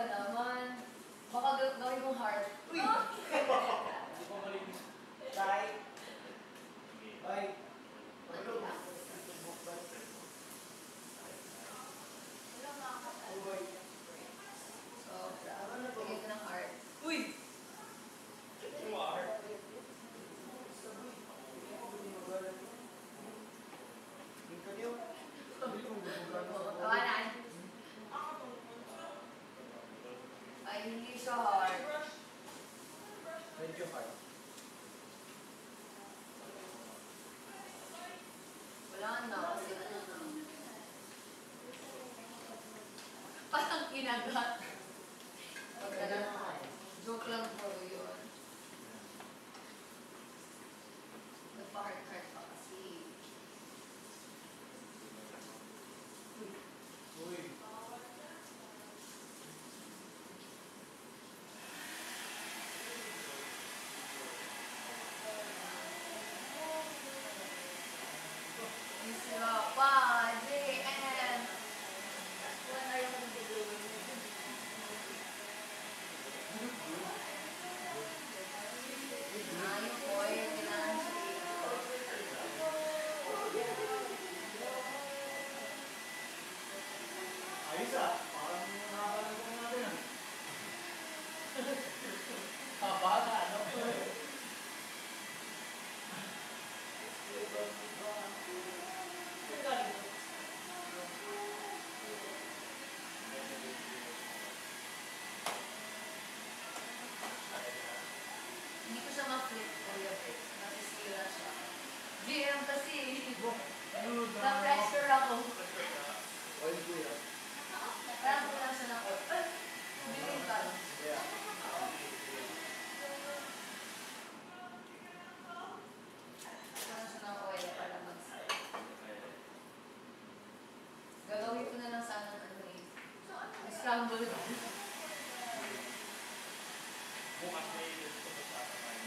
ka naman. Baka gawin mong heart. Uy! Hindi ko malinis. Tay. Bye. Ano? Wala makakasal. Uy. Sobra. Bigay ko ng heart. Uy! Heart. Tawanan. Ay, hindi siya heart. Medyo heart. Wala na kasi ano na. Parang kinagat. Wag na lang. Joke lang po yun. Nagpa-heart-heart pa kasi. Uy. Isra pa, JM. When are you going to do it? Ayun po, yung kailangan Ayos ah. Parang nakakalang ko natin ah. Bata, ano? hindi ko siya ma-flip ko yung face. Nasisira siya. GM kasi, na-pressure ako. Oil ko yan. Parang ko lang siya na ko. Bilhin ka. Yeah. Parang siya ng oil para mag-start. Gagawin ko na lang sana ng ano eh. Scramble. Bukas may gusto ko sa akin.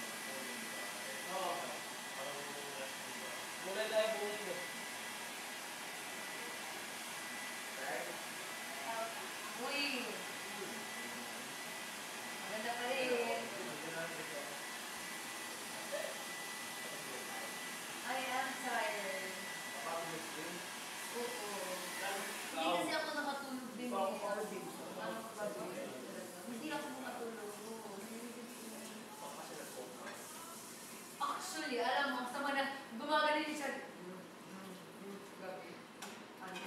Oo. Parang Mula tayo buhay ko. Uy! Maganda pa rin. I am tired. Oo. Hindi kasi ako nakatulog din eh. Ano ba ba? Hindi ako nakatulog. Actually, alam mo, sama na, gumagaling siya. Gabi. Ano?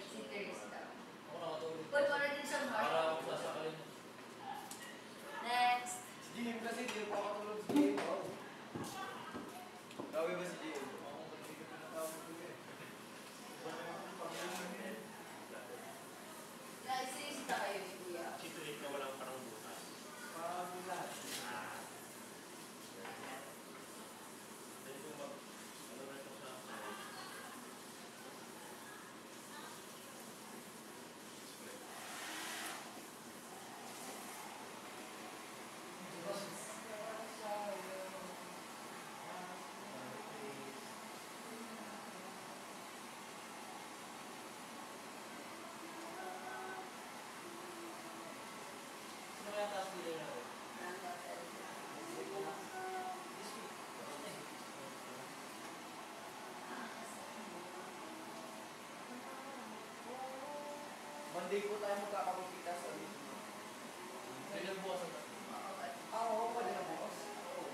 Si Teresa. Ako nakatulog. Uy, para din siyang Para heart. ako sasakalin. Next. Si Jim kasi, di ko makatulog si Jim. Grabe ba si Jim? Ako kasi ko pinatawag ko eh. Naisisita kayo ni Kuya. Chitulit na walang parang butas. Marami lahat. Then kung ano na ito sa Sino kaya taas nila na ako? Monday po tayo magkakapagkita sa dito. May nagbukas ang tayo. Oo, pwede na bukas. Oo.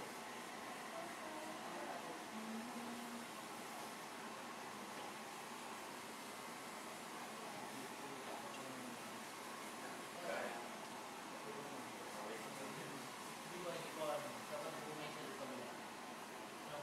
Hindi ba ito ano? Dapat bumay sa dito nila. No?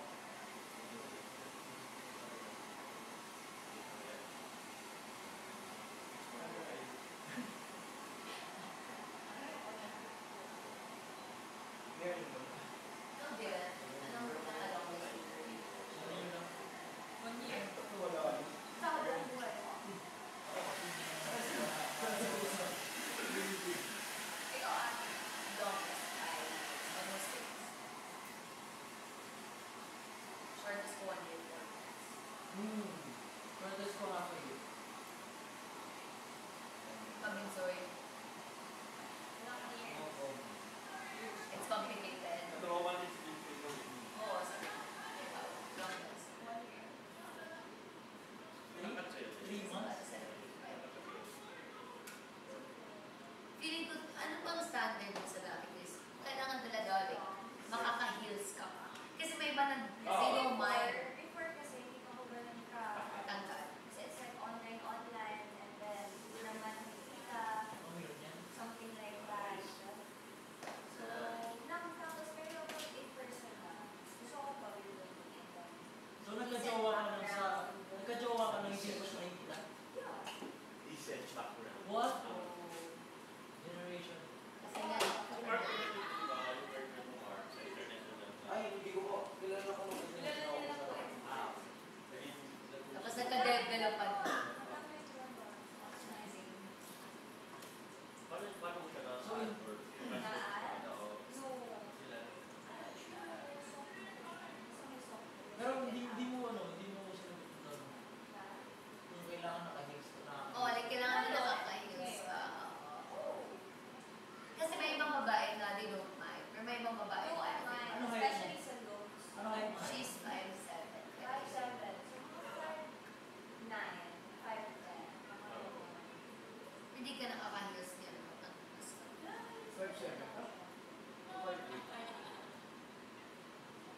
hindi ka nakaka-heels niya.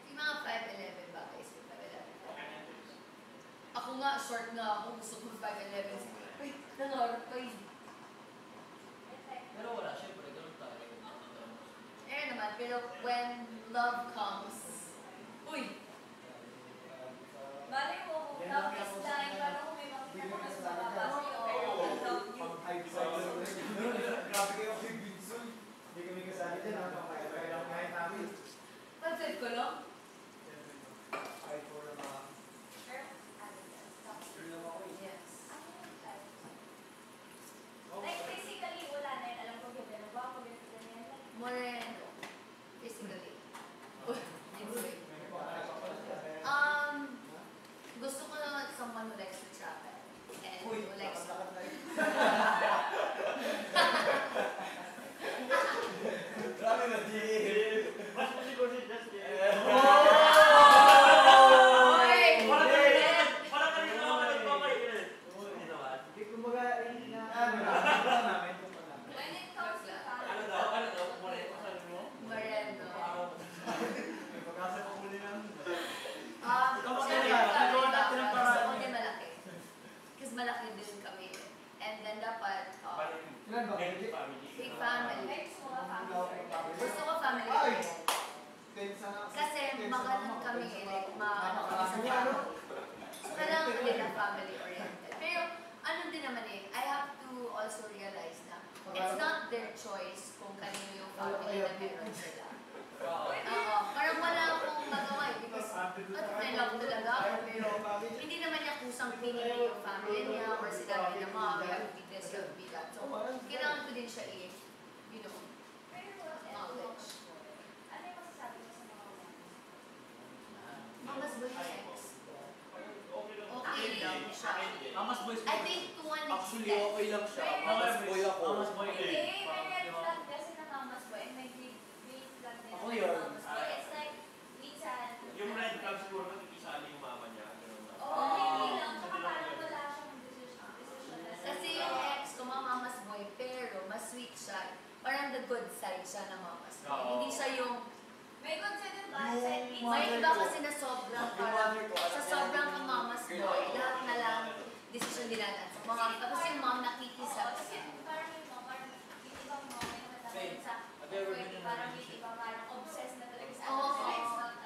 Yung mga 5'11 ba guys? 5'11. Ako nga, short nga ako. Gusto ko 5'11. Uy, nangarap pa yun. Pero wala, syempre, ganun tayo. Eh naman, pero when love comes, uy! Malay mo, kung love is dying, parang kung may makita mo mas mababa sa'yo, pero I love you. Grabe kayo kay Binson. Hindi kami kasali dyan. Kaya lang kahit namin. 5'5 ko lang? Kahit for na mga... Sure? Ano yan? Stop. Sure lang ako eh. Yes. Ano yung type? Like, physically, wala na yun. Alam ko, ganda na ba? Pag ganito na yan. Like, Moreno. Physically. Gusto ko naman someone who likes to travel. And Uy, who likes to... lakad na yun. Grabe na, di. Mas siguro si Justin. Oy! Parang kanina ako nagpapay. Hindi naman. Hindi kumbaga, namin. when it comes to Ano family, daw? Moreno, sabi mo? Moreno. May pag-asa pa muli namin. Siyempre, family background. Gusto ko din malaki. Kasi malaki din kami. And then dapat, Ilan ba? big family. like, gusto mo nga family. Gusto ko family Ay! oriented. Kasi maganon kami eh, like maano kami sa family. So kailangan ko din ng family oriented. Pero ano din naman eh, I have to also realize na it's not their choice kung kanino yung family na meron sila. Oo, parang wala akong magawa eh, because love talaga ako, pero hindi naman niya kusang pinili yung family niya or sinabi na mom, you have to be this, you have to be that. So, kailangan ko din siya you know, Pero, knowledge. ano yung masasabi mo sa mga mga? Mama's boy yung ex. Okay lang. Okay lang siya. Amas boys I think to one Actually, extent, okay lang siya. Amas boy ako. Amas boy. Hindi, may red flag kasi na mamas boy and may green flag din Ako na yun. mamas boy. It's like, minsan, Yung red flag siguro nakikisali yung mama niya. Ganun ba? oo, hindi lang. Tsaka parang wala siyang decision. kasi yung ex ko, mama's boy, pero mas sweet siya. Parang the good side siya ng mama's boy. Oo. Hindi siya yung, May good side and bad Yung side. mga- may iba kasi na sobrang Yung parang, mother ko, alam sa niya, sobrang yung ang mama's girl boy, ako. lahat na lang decision nila na. Tapos yung mom Oo, nakikisap. kasi parang yung mga parang yung ibang mga may namatapin sa Have you ever been in a parang yung relationship? iba parang obsessed na talaga sa Oo,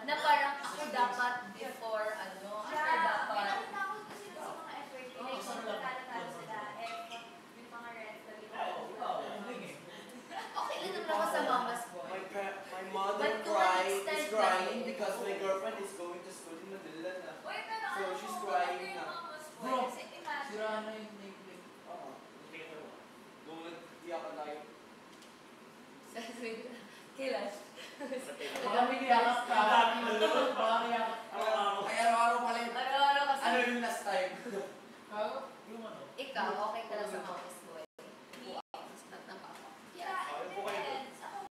na parang ako dapat before ako dapat. Nakakatakot kasi sa mga effort. Oo, Like, sana kung lang. nagtatalo sila, yung mga red flag, Okay lang naman ako sa mama's boy. My mother But to cry, an extent is crying lang. because my girlfriend is going to school in Manila na. Uy, pero So, ano she's mo, crying maganda yung na. mama's boy. Bro, Kasi imagine, Sira na yung nameplate. Oo. Tingnan mo. Nung nag-iyakan tayo. Kailan? Baka may iyakap ka. Baka may iyakap ka. Araw-araw. Ay, araw-araw pala yun. Araw-araw kasi. Ano yung last time? Yung ano? Ikaw, okay ka lang sa mama's